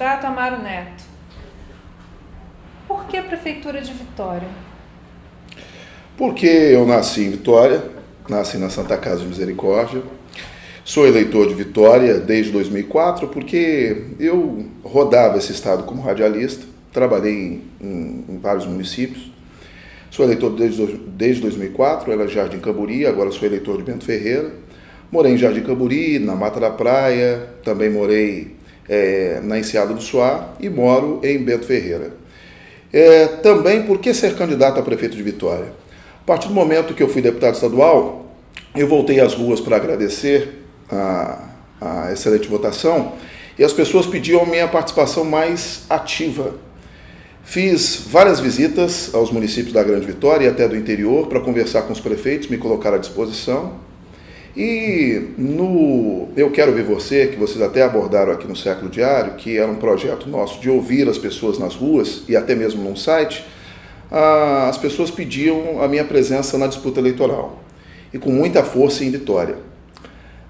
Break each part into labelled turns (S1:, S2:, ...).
S1: Candidato Amaro Neto, por que a Prefeitura de Vitória?
S2: Porque eu nasci em Vitória, nasci na Santa Casa de Misericórdia, sou eleitor de Vitória desde 2004, porque eu rodava esse estado como radialista, trabalhei em vários municípios, sou eleitor desde 2004, era Jardim Camburi, agora sou eleitor de Bento Ferreira, morei em Jardim Camburi, na Mata da Praia, também morei na Enseada do Suá e moro em Bento Ferreira. Também por que ser candidato a prefeito de Vitória? A partir do momento que eu fui deputado estadual, eu voltei às ruas para agradecer a excelente votação e as pessoas pediam a minha participação mais ativa. Fiz várias visitas aos municípios da Grande Vitória e até do interior para conversar com os prefeitos, me colocar à disposição. E no Eu Quero Ver Você, que vocês até abordaram aqui no Século Diário, que era um projeto nosso de ouvir as pessoas nas ruas e até mesmo num site, as pessoas pediam a minha presença na disputa eleitoral e com muita força em Vitória.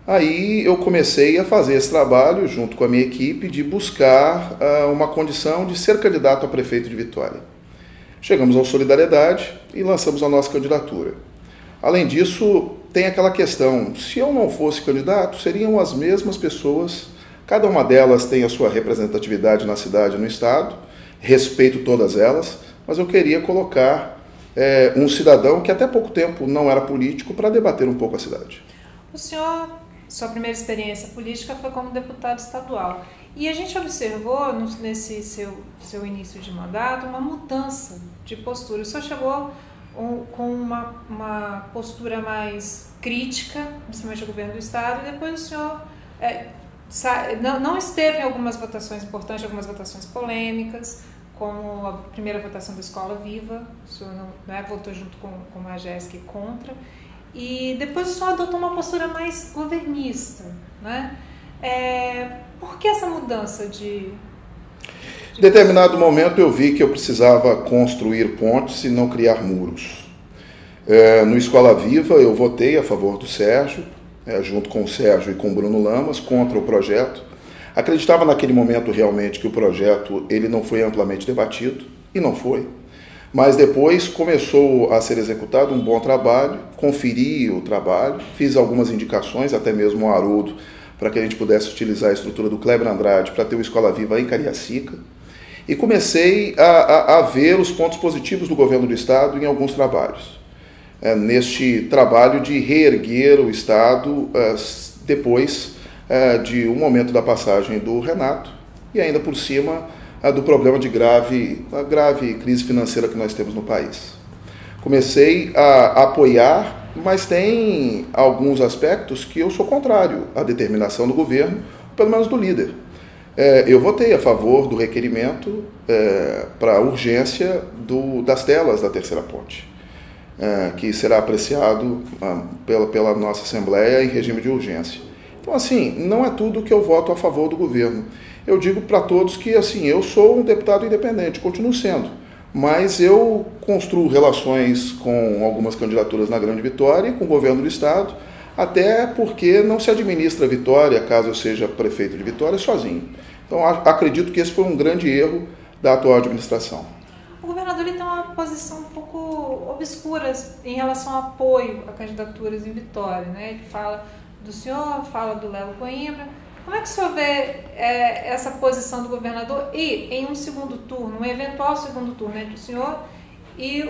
S2: Aí eu comecei a fazer esse trabalho junto com a minha equipe de buscar uma condição de ser candidato a prefeito de Vitória. Chegamos ao Solidariedade e lançamos a nossa candidatura. Além disso, tem aquela questão, se eu não fosse candidato, seriam as mesmas pessoas, cada uma delas tem a sua representatividade na cidade e no estado, respeito todas elas, mas eu queria colocar um cidadão que até pouco tempo não era político para debater um pouco a cidade.
S1: O senhor, sua primeira experiência política foi como deputado estadual, e a gente observou nesse seu início de mandato uma mudança de postura. O senhor chegou com uma postura mais crítica, principalmente ao governo do estado, e depois o senhor não esteve em algumas votações importantes, algumas votações polêmicas, como a primeira votação da Escola Viva, o senhor votou junto com a Jéssica contra, e depois o senhor adotou uma postura mais governista, né? Por que essa mudança de
S2: Em determinado momento eu vi que eu precisava construir pontes e não criar muros. No Escola Viva eu votei a favor do Sérgio, junto com o Sérgio e com o Bruno Lamas, contra o projeto. Acreditava naquele momento realmente que o projeto ele não foi amplamente debatido, e não foi. Mas depois começou a ser executado um bom trabalho, conferi o trabalho, fiz algumas indicações, até mesmo ao Haroldo, para que a gente pudesse utilizar a estrutura do Kleber Andrade para ter o Escola Viva em Cariacica. E comecei a ver os pontos positivos do governo do estado em alguns trabalhos. Neste trabalho de reerguer o estado depois de um momento da passagem do Renato e ainda por cima do problema de grave crise financeira que nós temos no país. Comecei a apoiar, mas tem alguns aspectos que eu sou contrário à determinação do governo, pelo menos do líder. Eu votei a favor do requerimento para a urgência das telas da terceira ponte, que será apreciado pela nossa Assembleia em regime de urgência. Então, assim, não é tudo que eu voto a favor do governo. Eu digo para todos que, assim, eu sou um deputado independente, continuo sendo, mas eu construo relações com algumas candidaturas na Grande Vitória e com o governo do estado, até porque não se administra Vitória, caso eu seja prefeito de Vitória, sozinho. Então, acredito que esse foi um grande erro da atual administração.
S1: O governador ele tem uma posição um pouco obscura em relação ao apoio a candidaturas em Vitória, né? Ele fala do senhor, fala do Lelo Coimbra. Como é que o senhor vê essa posição do governador e em um segundo turno, um eventual segundo turno entre o senhor e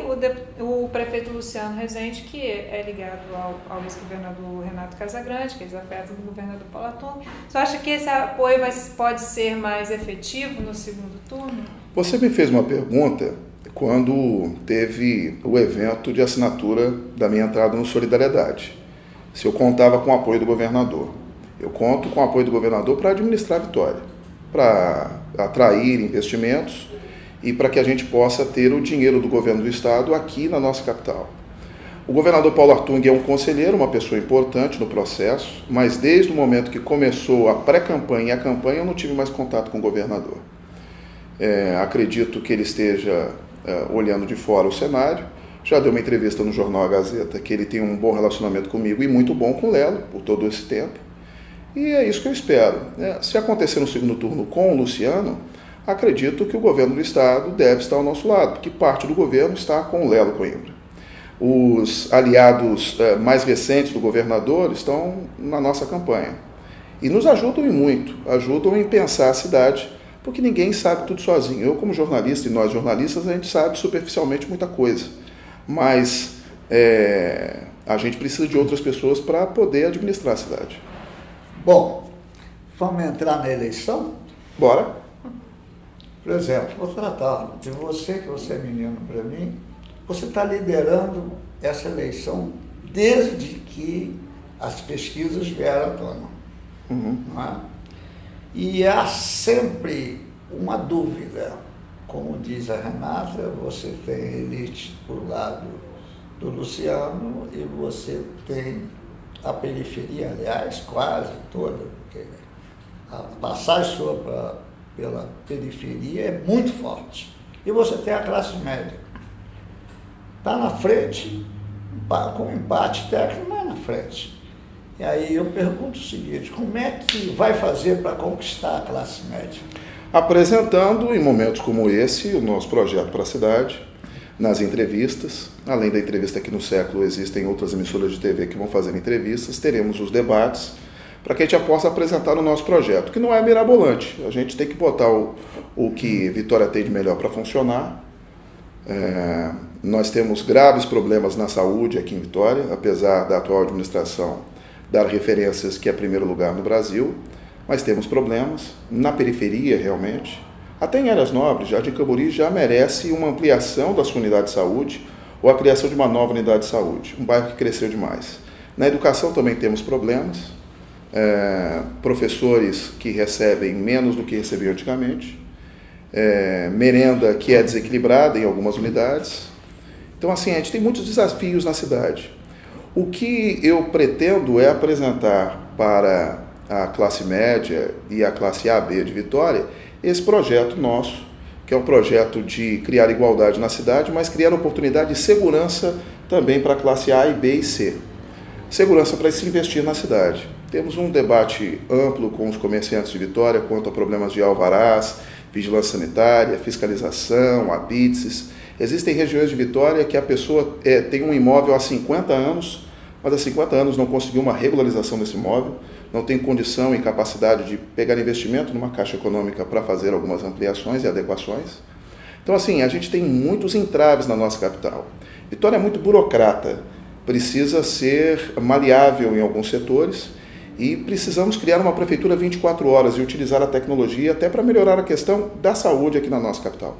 S1: o prefeito Luciano Rezende, que é ligado ao ex-governador Renato Casagrande, que é desafeto do governador Paulo Atum. Você acha que esse apoio pode ser mais efetivo no segundo turno?
S2: Você me fez uma pergunta quando teve o evento de assinatura da minha entrada no Solidariedade. Se eu contava com o apoio do governador. Eu conto com o apoio do governador para administrar a Vitória, para atrair investimentos e para que a gente possa ter o dinheiro do governo do estado aqui na nossa capital. O governador Paulo Artung é um conselheiro, uma pessoa importante no processo, mas desde o momento que começou a pré-campanha e a campanha eu não tive mais contato com o governador. Acredito que ele esteja olhando de fora o cenário. Já deu uma entrevista no jornal A Gazeta que ele tem um bom relacionamento comigo e muito bom com o Lelo por todo esse tempo. E é isso que eu espero. Se acontecer no segundo turno com o Luciano, acredito que o governo do Estado deve estar ao nosso lado, porque parte do governo está com o Lelo Coimbra. Os aliados mais recentes do governador estão na nossa campanha e nos ajudam e muito, ajudam em pensar a cidade, porque ninguém sabe tudo sozinho. Eu, como jornalista, e nós jornalistas, a gente sabe superficialmente muita coisa, mas a gente precisa de outras pessoas para poder administrar a cidade.
S3: Bom, vamos entrar na eleição?
S2: Bora.
S3: Por exemplo, vou tratar de você, que você é menino para mim, você está liderando essa eleição desde que as pesquisas vieram à tona. Não é? E há sempre uma dúvida, como diz a Renata, você tem a elite por lado do Luciano e você tem a periferia, aliás, quase toda, porque a passagem sua pela periferia é muito forte. E você tem a classe média. Está na frente, com empate técnico, mas na frente. E aí eu pergunto o seguinte, como é que vai fazer para conquistar a classe média?
S2: Apresentando, em momentos como esse, o nosso projeto para a cidade, nas entrevistas. Além da entrevista aqui no Século, existem outras emissoras de TV que vão fazer entrevistas, teremos os debates, para que a gente possa apresentar o nosso projeto, que não é mirabolante. A gente tem que botar o que Vitória tem de melhor para funcionar. Nós temos graves problemas na saúde aqui em Vitória, apesar da atual administração dar referências que é primeiro lugar no Brasil, mas temos problemas na periferia realmente. Até em áreas nobres, Jardim Camburi já merece uma ampliação da sua unidade de saúde ou a criação de uma nova unidade de saúde, um bairro que cresceu demais. Na educação também temos problemas, professores que recebem menos do que recebiam antigamente, merenda que é desequilibrada em algumas unidades. Então, assim, a gente tem muitos desafios na cidade. O que eu pretendo é apresentar para a classe média e a classe A, B de Vitória esse projeto nosso, que é um projeto de criar igualdade na cidade, mas criar oportunidade de segurança também para a classe A e B e C. Segurança para se investir na cidade. Temos um debate amplo com os comerciantes de Vitória quanto a problemas de alvarás, vigilância sanitária, fiscalização, habites. Existem regiões de Vitória que a pessoa tem um imóvel há 50 anos, mas há 50 anos não conseguiu uma regularização desse imóvel, não tem condição e capacidade de pegar investimento numa caixa econômica para fazer algumas ampliações e adequações. Então, assim, a gente tem muitos entraves na nossa capital. Vitória é muito burocrata, precisa ser maleável em alguns setores e precisamos criar uma prefeitura 24 horas e utilizar a tecnologia até para melhorar a questão da saúde aqui na nossa capital.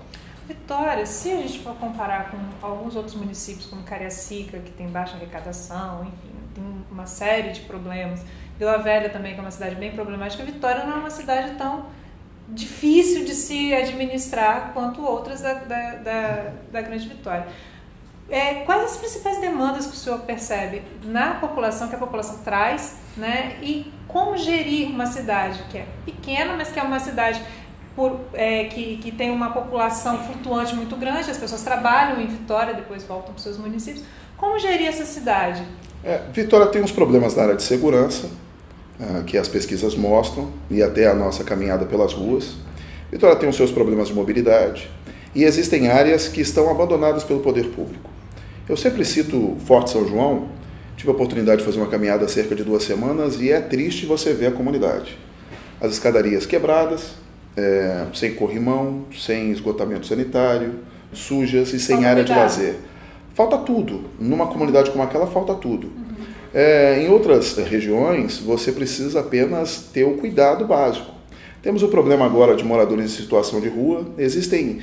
S1: Vitória, se a gente for comparar com alguns outros municípios, como Cariacica, que tem baixa arrecadação, enfim, tem uma série de problemas, Vila Velha também, que é uma cidade bem problemática, Vitória não é uma cidade tão difícil de se administrar quanto outras da Grande Vitória. Quais as principais demandas que o senhor percebe na população, que a população traz, né? E como gerir uma cidade que é pequena, mas que é uma cidade que tem uma população flutuante muito grande, as pessoas trabalham em Vitória, depois voltam para os seus municípios. Como gerir essa cidade?
S2: Vitória tem uns problemas na área de segurança, que as pesquisas mostram, e até a nossa caminhada pelas ruas. Vitória tem os seus problemas de mobilidade, e existem áreas que estão abandonadas pelo poder público. Eu sempre cito Forte São João, tive a oportunidade de fazer uma caminhada há cerca de 2 semanas, e é triste você ver a comunidade. As escadarias quebradas, sem corrimão, sem esgotamento sanitário, sujas e sem área de lazer. Falta tudo. Numa comunidade como aquela, falta tudo. Em outras regiões, você precisa apenas ter o cuidado básico. Temos o problema agora de moradores em situação de rua. Existem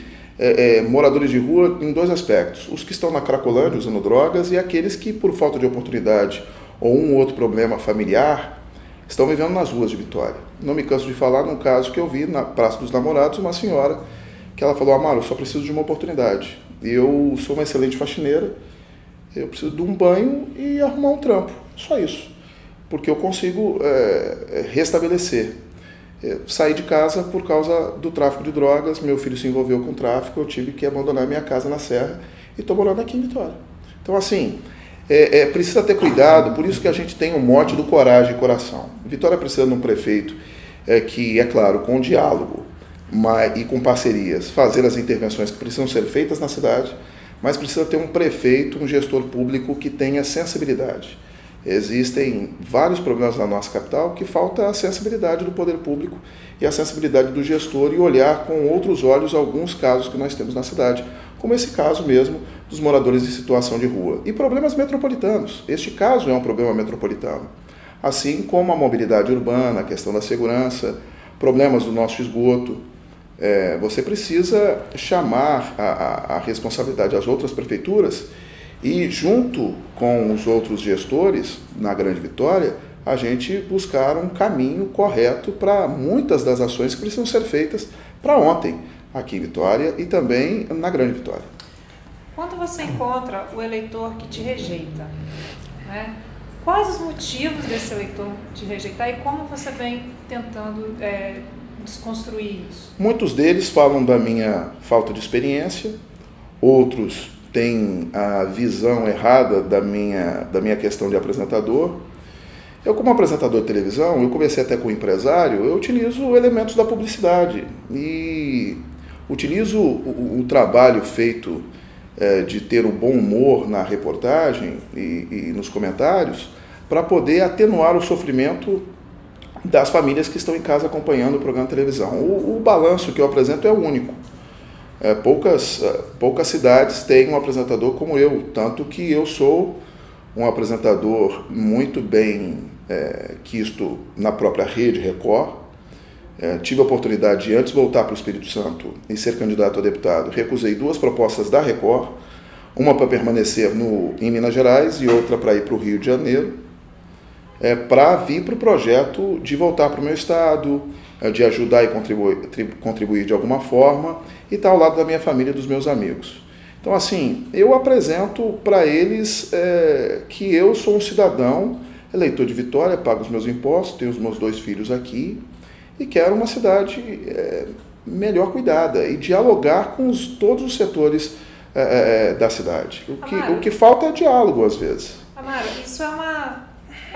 S2: moradores de rua em 2 aspectos. Os que estão na Cracolândia usando drogas e aqueles que, por falta de oportunidade ou um outro problema familiar, estão vivendo nas ruas de Vitória. Não me canso de falar num caso que eu vi na Praça dos Namorados, uma senhora que ela falou: Amaro, eu só preciso de uma oportunidade. Eu sou uma excelente faxineira, eu preciso de um banho e arrumar um trampo. Só isso. Porque eu consigo restabelecer. Saí de casa por causa do tráfico de drogas, meu filho se envolveu com o tráfico, eu tive que abandonar minha casa na Serra e estou morando aqui em Vitória. Então, assim, precisa ter cuidado, por isso que a gente tem o mote do coragem e coração. Vitória precisa de um prefeito que, é claro, com diálogo, e com parcerias, fazer as intervenções que precisam ser feitas na cidade, mas precisa ter um prefeito, um gestor público que tenha sensibilidade. Existem vários problemas na nossa capital que falta a sensibilidade do poder público e a sensibilidade do gestor e olhar com outros olhos alguns casos que nós temos na cidade, como esse caso mesmo dos moradores em situação de rua. E problemas metropolitanos. Este caso é um problema metropolitano. Assim como a mobilidade urbana, a questão da segurança, problemas do nosso esgoto. Você precisa chamar a responsabilidade às outras prefeituras e, junto com os outros gestores, na Grande Vitória, a gente buscar um caminho correto para muitas das ações que precisam ser feitas para ontem, aqui em Vitória e também na Grande Vitória.
S1: Quando você encontra o eleitor que te rejeita, né, quais os motivos desse eleitor te rejeitar e como você vem tentando desconstruir isso?
S2: Muitos deles falam da minha falta de experiência, outros têm a visão errada da minha questão de apresentador. Eu, como apresentador de televisão, eu comecei até com o empresário, eu utilizo elementos da publicidade e utilizo o trabalho feito de ter o bom humor na reportagem e nos comentários para poder atenuar o sofrimento das famílias que estão em casa acompanhando o programa de televisão. O balanço que eu apresento é o único. Poucas cidades têm um apresentador como eu, tanto que eu sou um apresentador muito bem quisto na própria rede Record. Tive a oportunidade de, antes de voltar para o Espírito Santo e ser candidato a deputado, recusei 2 propostas da Record, uma para permanecer em Minas Gerais e outra para ir para o Rio de Janeiro, para vir para o projeto de voltar para o meu estado, de ajudar e contribuir de alguma forma e estar ao lado da minha família e dos meus amigos. Então, assim, eu apresento para eles que eu sou um cidadão, eleitor de Vitória, pago os meus impostos, tenho os meus 2 filhos aqui e quero uma cidade melhor cuidada e dialogar com todos os setores da cidade. O que falta é diálogo, às vezes.
S1: Amara, isso é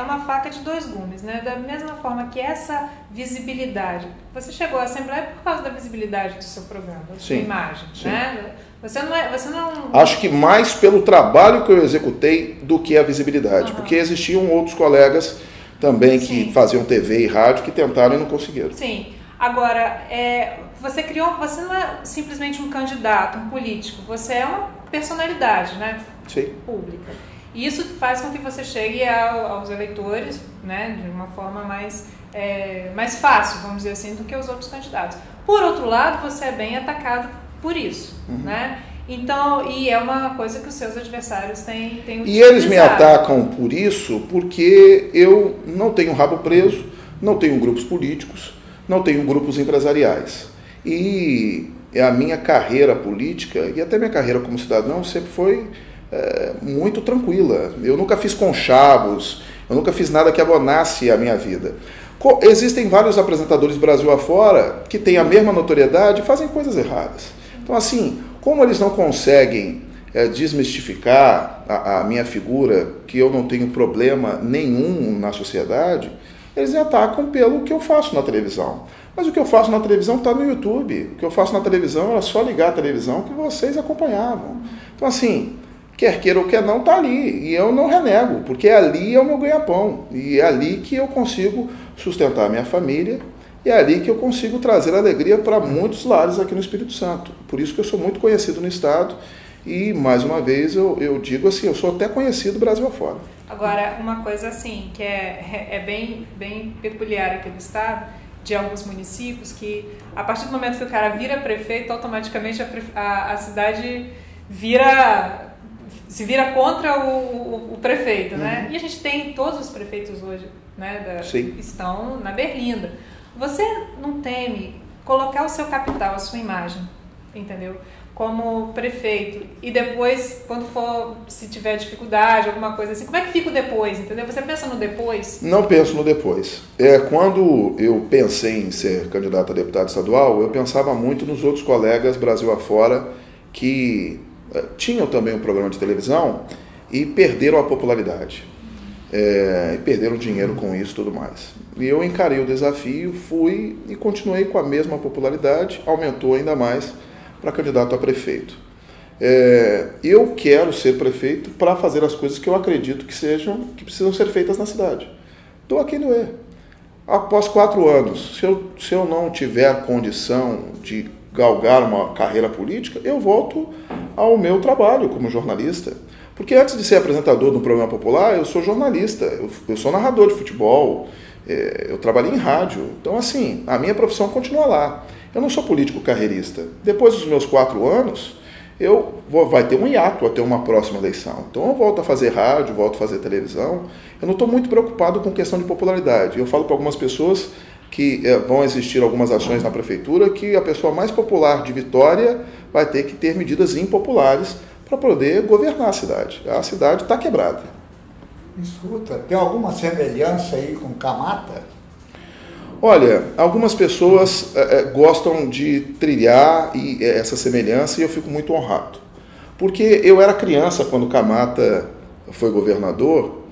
S1: uma faca de 2 gumes, né? Da mesma forma que essa visibilidade, você chegou à Assembleia por causa da visibilidade do seu programa, da sua imagem, sim, né? Você não...
S2: Acho que mais pelo trabalho que eu executei do que a visibilidade, porque existiam outros colegas também que faziam TV e rádio que tentaram e não conseguiram.
S1: Sim. Agora, você não é simplesmente um candidato, um político, você é uma personalidade, né?
S2: Sim.
S1: Pública. E isso faz com que você chegue aos eleitores, né, de uma forma mais fácil, vamos dizer assim, do que os outros candidatos. Por outro lado, você é bem atacado por isso, né? Então, e é uma coisa que os seus adversários têm utilizado.
S2: E eles me atacam por isso porque eu não tenho rabo preso, não tenho grupos políticos, não tenho grupos empresariais. E a minha carreira política e até minha carreira como cidadão sempre foi muito tranquila. Eu nunca fiz conchavos, eu nunca fiz nada que abonasse a minha vida. Existem vários apresentadores Brasil afora que têm a mesma notoriedade e fazem coisas erradas. Então, assim, como eles não conseguem desmistificar a minha figura, que eu não tenho problema nenhum na sociedade, eles me atacam pelo que eu faço na televisão. Mas o que eu faço na televisão está no YouTube. O que eu faço na televisão era só ligar a televisão que vocês acompanhavam. Então, assim, quer queira ou quer não, está ali. E eu não renego, porque ali é o meu ganha-pão. E é ali que eu consigo sustentar a minha família. E é ali que eu consigo trazer alegria para muitos lares aqui no Espírito Santo. Por isso que eu sou muito conhecido no estado. E, mais uma vez, eu digo assim, eu sou até conhecido Brasil afora.
S1: Agora, uma coisa assim, que é bem peculiar aqui do estado, de alguns municípios, que a partir do momento que o cara vira prefeito, automaticamente a cidade se vira contra o prefeito, né? E a gente tem todos os prefeitos hoje, né, estão na berlinda. Você não teme colocar o seu capital, a sua imagem, entendeu? Como prefeito, e depois, se tiver dificuldade, alguma coisa assim, como é que fica o depois, entendeu? Você pensa no depois?
S2: Não penso no depois. Quando eu pensei em ser candidato a deputado estadual, eu pensava muito nos outros colegas Brasil afora que tinham também um programa de televisão e perderam a popularidade. e perderam dinheiro com isso e tudo mais. E eu encarei o desafio, fui e continuei com a mesma popularidade, aumentou ainda mais para candidato a prefeito. Eu quero ser prefeito para fazer as coisas que eu acredito que precisam ser feitas na cidade. Estou aqui no E. Após 4 anos, se eu não tiver condição de galgar uma carreira política, eu volto ao meu trabalho como jornalista. Porque antes de ser apresentador do programa popular, eu sou jornalista, eu sou narrador de futebol, eu trabalhei em rádio. Então, assim, a minha profissão continua lá. Eu não sou político carreirista. Depois dos meus 4 anos, vai ter um hiato até uma próxima eleição. Então, eu volto a fazer rádio, volto a fazer televisão. Eu não estou muito preocupado com questão de popularidade. Eu falo para algumas pessoas que vão existir algumas ações na prefeitura que a pessoa mais popular de Vitória vai ter que ter medidas impopulares para poder governar a cidade. A cidade está quebrada.
S3: Escuta, tem alguma semelhança aí com Camata?
S2: Olha, algumas pessoas gostam de trilhar essa semelhança e eu fico muito honrado. Porque eu era criança quando Camata foi governador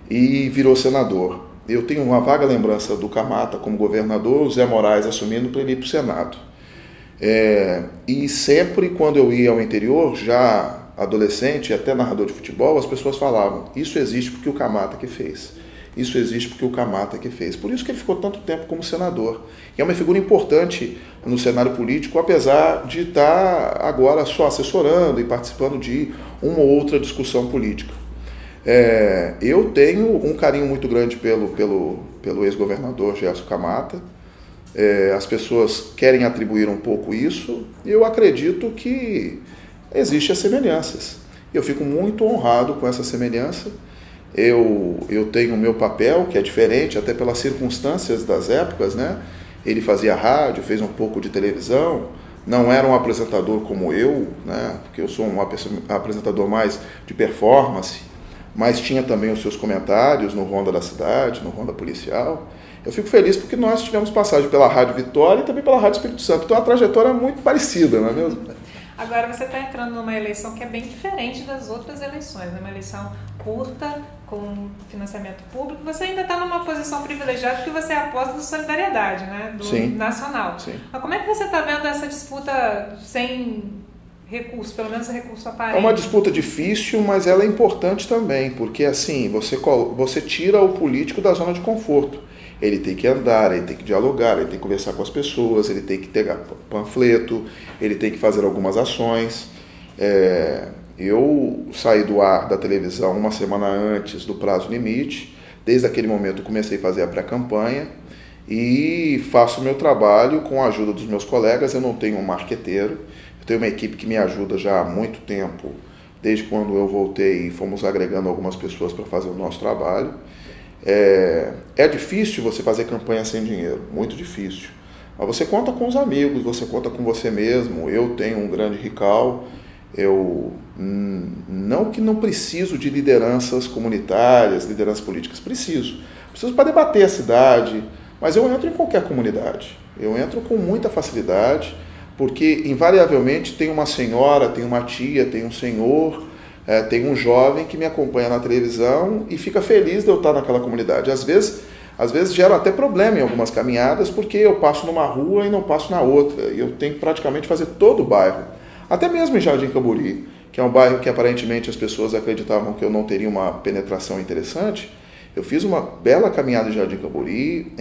S2: e virou senador. Eu tenho uma vaga lembrança do Camata como governador, o Zé Moraes assumindo para ele ir para o Senado. E sempre quando eu ia ao interior, já adolescente, até narrador de futebol, as pessoas falavam, isso existe porque o Camata que fez. Isso existe porque o Camata que fez. Por isso que ele ficou tanto tempo como senador. E é uma figura importante no cenário político, apesar de estar agora só assessorando e participando de uma ou outra discussão política. Eu tenho um carinho muito grande pelo ex-governador Gerson Camata. As pessoas querem atribuir um pouco isso, e eu acredito que existem as semelhanças. Eu fico muito honrado com essa semelhança. Eu tenho o meu papel, que é diferente, até pelas circunstâncias das épocas, né? Ele fazia rádio, fez um pouco de televisão, não era um apresentador como eu, né? Porque eu sou um apresentador mais de performance, mas tinha também os seus comentários no Ronda da Cidade, no Ronda Policial. Eu fico feliz porque nós tivemos passagem pela Rádio Vitória e também pela Rádio Espírito Santo, então a trajetória é muito parecida, não é mesmo?
S1: Agora você está entrando numa eleição que é bem diferente das outras eleições, né? Uma eleição curta, com financiamento público. Você ainda está numa posição privilegiada porque você é aposta do Solidariedade, né? Do
S2: Sim.
S1: Nacional.
S2: Sim.
S1: Mas como é que você está vendo essa disputa sem recurso, pelo menos recurso aparente?
S2: É uma disputa difícil, mas ela é importante também, porque assim, você tira o político da zona de conforto. Ele tem que andar, ele tem que dialogar, ele tem que conversar com as pessoas, ele tem que pegar panfleto, ele tem que fazer algumas ações. Eu saí do ar da televisão uma semana antes do prazo limite. Desde aquele momento comecei a fazer a pré-campanha e faço o meu trabalho com a ajuda dos meus colegas. Eu não tenho um marqueteiro, eu tenho uma equipe que me ajuda já há muito tempo, desde quando eu voltei e fomos agregando algumas pessoas para fazer o nosso trabalho. É difícil você fazer campanha sem dinheiro, muito difícil. Mas você conta com os amigos, você conta com você mesmo. Eu tenho um grande RICAL, eu não preciso de lideranças comunitárias, lideranças políticas, preciso para debater a cidade, mas eu entro em qualquer comunidade, eu entro com muita facilidade, porque invariavelmente tem uma senhora, tem uma tia, tem um senhor, tem um jovem que me acompanha na televisão e fica feliz de eu estar naquela comunidade. Às vezes gera até problema em algumas caminhadas, porque eu passo numa rua e não passo na outra, e eu tenho que praticamente fazer todo o bairro. Até mesmo em Jardim Camburi, que é um bairro que aparentemente as pessoas acreditavam que eu não teria uma penetração interessante, eu fiz uma bela caminhada em Jardim Camburi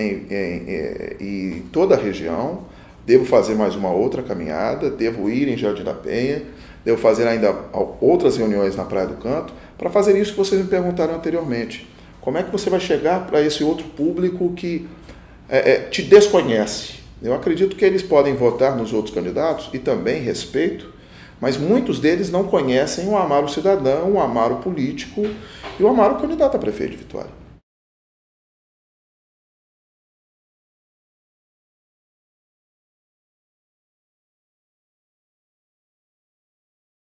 S2: e toda a região. Devo fazer mais uma outra caminhada, devo ir em Jardim da Penha, devo fazer ainda outras reuniões na Praia do Canto, para fazer isso que vocês me perguntaram anteriormente. Como é que você vai chegar para esse outro público que te desconhece? Eu acredito que eles podem votar nos outros candidatos, e também respeito, mas muitos deles não conhecem o Amaro cidadão, o Amaro político e o Amaro candidato a prefeito de Vitória.